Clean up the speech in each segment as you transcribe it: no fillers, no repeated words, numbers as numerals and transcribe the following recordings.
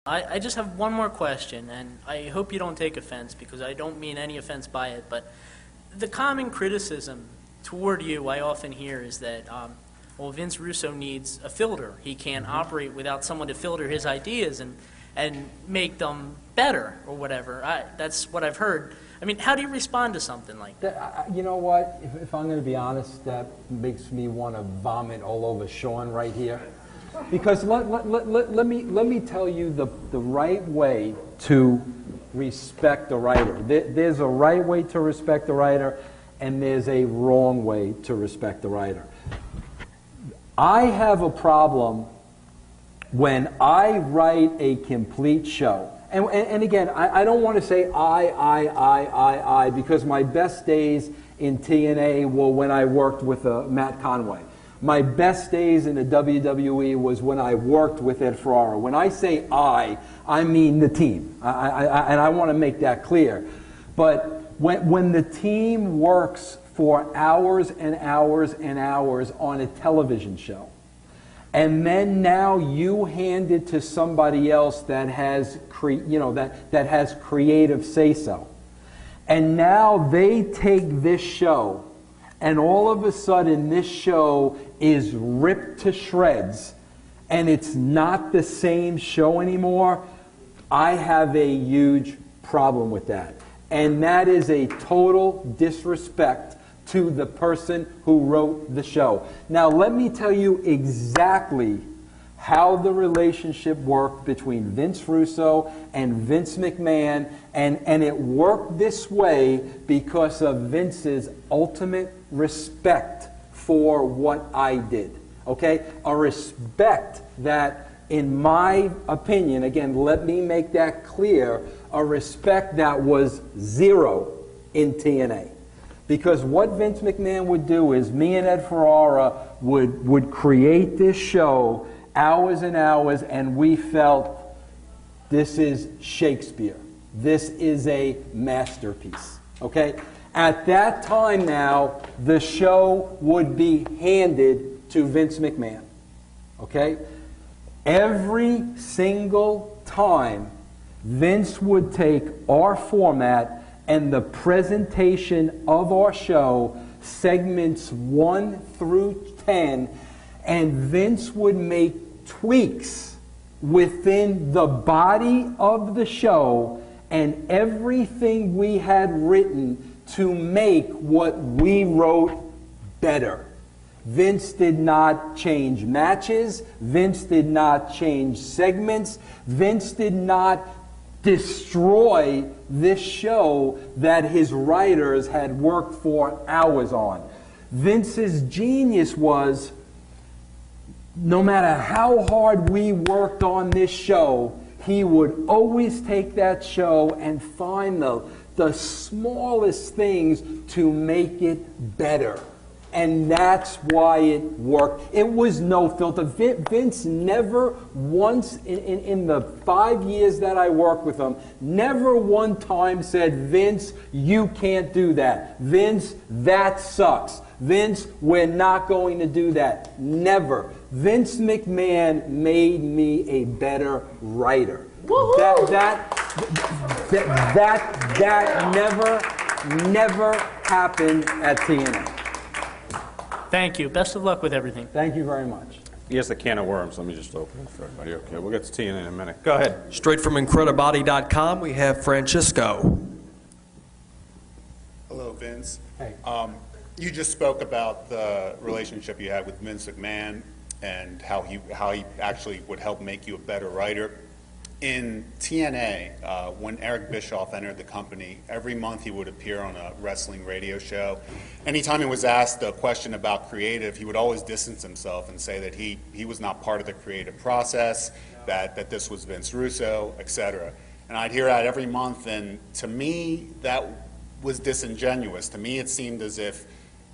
I just have one more question, and I hope you don't take offense because I don't mean any offense by it, but the common criticism toward you I often hear is that, well, Vince Russo needs a filter. He can't operate without someone to filter his ideas and make them better or whatever. That's what I've heard. I mean, how do you respond to something like that? You know what? If I'm going to be honest, that makes me want to vomit all over Sean right here. Because let me tell you the right way to respect the writer. There's a right way to respect the writer, and there's a wrong way to respect the writer. I have a problem when I write a complete show. And again, I don't want to say I, because my best days in TNA were when I worked with Matt Conway. My best days in the WWE was when I worked with Ed Ferrara. When I say I mean the team. And I want to make that clear. But when the team works for hours and hours and hours on a television show, and then now you hand it to somebody else that has that has creative say-so, and now they take this show, and all of a sudden this show is ripped to shreds, and it's not the same show anymore. I have a huge problem with that, and that is a total disrespect to the person who wrote the show. Now, let me tell you exactly how the relationship worked between Vince Russo and Vince McMahon, and it worked this way because of Vince's ultimate respect for what I did, okay? A respect that, in my opinion, again, let me make that clear, a respect that was zero in TNA. Because what Vince McMahon would do is me and Ed Ferrara would create this show hours and hours, and we felt this is Shakespeare. This is a masterpiece. Okay? At that time now, the show would be handed to Vince McMahon. Okay? Every single time, Vince would take our format and the presentation of our show, segments 1 through 10, and Vince would make tweaks within the body of the show and everything we had written to make what we wrote better. Vince did not change matches. Vince did not change segments. Vince did not destroy this show that his writers had worked for hours on. Vince's genius was, no matter how hard we worked on this show, he would always take that show and find the smallest things to make it better. And that's why it worked. It was no filter. Vince never once, in the 5 years that I worked with him, never one time said, Vince, you can't do that. Vince, that sucks. Vince, we're not going to do that. Never. Vince McMahon made me a better writer. That never happened at TNA. Thank you. Best of luck with everything. Thank you very much. Here's the can of worms. Let me just open it for everybody. Okay, we'll get to TNA in a minute. Go ahead. Straight from Incredibody.com, we have Francisco. Hello, Vince. Hey. You just spoke about the relationship you had with Vince McMahon and how he actually would help make you a better writer. In TNA, when Eric Bischoff entered the company, every month he would appear on a wrestling radio show. Anytime he was asked a question about creative, he would always distance himself and say that he was not part of the creative process, that this was Vince Russo, etc. And I'd hear that every month, and to me, that was disingenuous. To me, it seemed as if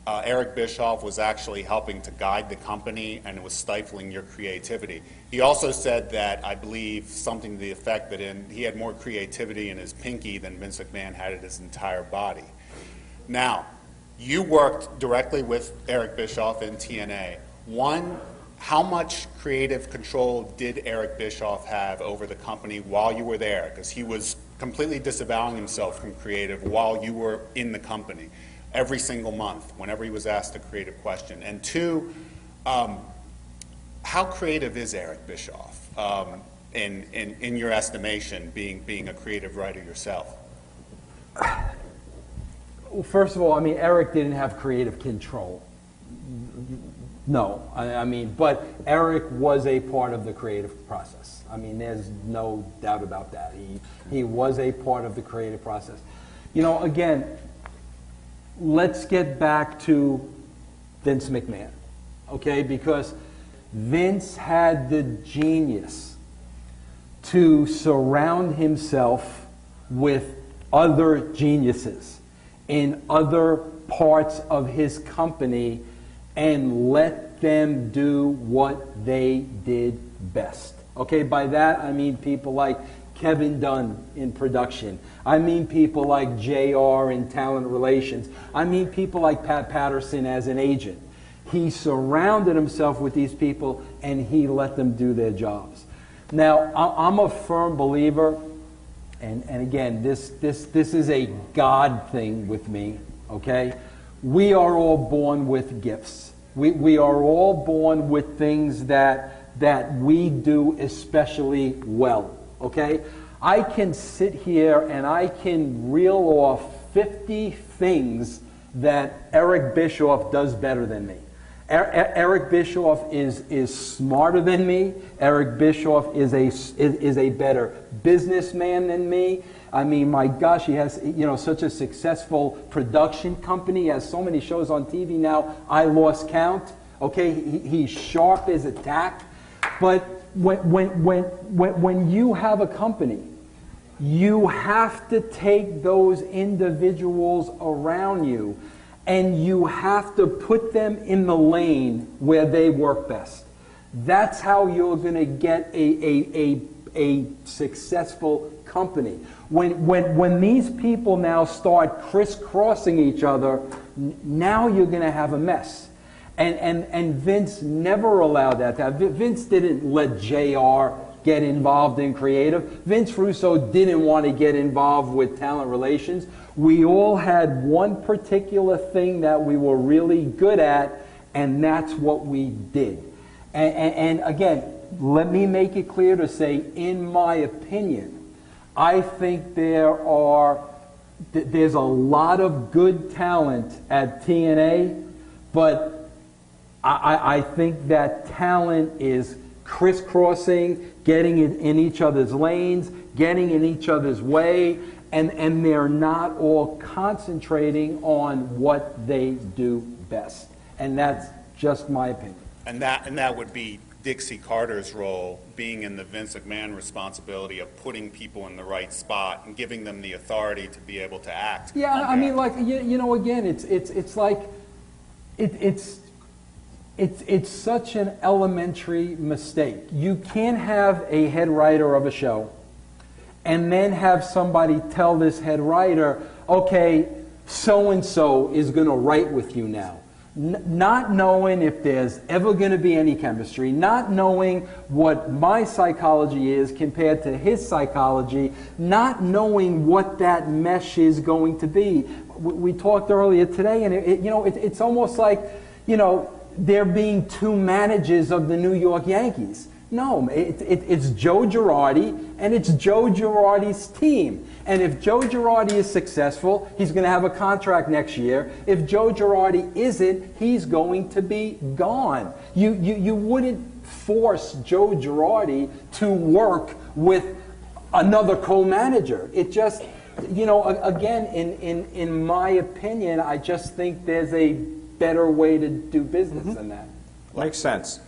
Eric Bischoff was actually helping to guide the company, and it was stifling your creativity. He also said that, I believe, something to the effect that he had more creativity in his pinky than Vince McMahon had in his entire body. Now, you worked directly with Eric Bischoff in TNA. One, how much creative control did Eric Bischoff have over the company while you were there? Because he was completely disavowing himself from creative while you were in the company every single month, whenever he was asked a creative question. And two, how creative is Eric Bischoff in your estimation, being a creative writer yourself? Well, first of all, I mean, Eric didn't have creative control. No, I mean, but Eric was a part of the creative process. I mean, there's no doubt about that. He was a part of the creative process. You know, again, let's get back to Vince McMahon, okay? Because Vince had the genius to surround himself with other geniuses in other parts of his company and let them do what they did best. Okay, by that I mean people like Kevin Dunn in production. I mean people like JR in talent relations. I mean people like Pat Patterson as an agent. He surrounded himself with these people and he let them do their jobs. Now, I'm a firm believer, and again, this is a God thing with me, okay? We are all born with gifts. We are all born with things that we do especially well, okay? I can sit here and I can reel off 50 things that Eric Bischoff does better than me. Eric Bischoff is smarter than me. Eric Bischoff is a better businessman than me. I mean, my gosh, he has, you know, such a successful production company. He has so many shows on TV now, I lost count. Okay, he's sharp as a tack. But when you have a company, you have to take those individuals around you and you have to put them in the lane where they work best. That's how you're going to get a successful company. When these people now start crisscrossing each other, now you're going to have a mess. And Vince never allowed that to happen. Vince didn't let JR get involved in creative. Vince Russo didn't want to get involved with talent relations. We all had one particular thing that we were really good at, and that's what we did. And again, let me make it clear to say, in my opinion, I think there's a lot of good talent at TNA, but I think that talent is crisscrossing, getting in each other's lanes, getting in each other's way, and they're not all concentrating on what they do best. And that's just my opinion. And that would be Dixie Carter's role, being in the Vince McMahon responsibility of putting people in the right spot and giving them the authority to be able to act. Yeah, I mean, like, you know, again, it's like, it's such an elementary mistake. You can't have a head writer of a show and then have somebody tell this head writer, okay, so-and-so is going to write with you now. Not knowing if there's ever going to be any chemistry, not knowing what my psychology is compared to his psychology, not knowing what that mesh is going to be. We talked earlier today, and it's almost like, you know, there being two managers of the New York Yankees. No, it's Joe Girardi, and it's Joe Girardi's team. And if Joe Girardi is successful, he's going to have a contract next year. If Joe Girardi isn't, he's going to be gone. You wouldn't force Joe Girardi to work with another co-manager. It just, you know, again, in my opinion, I just think there's a better way to do business than that. Makes sense.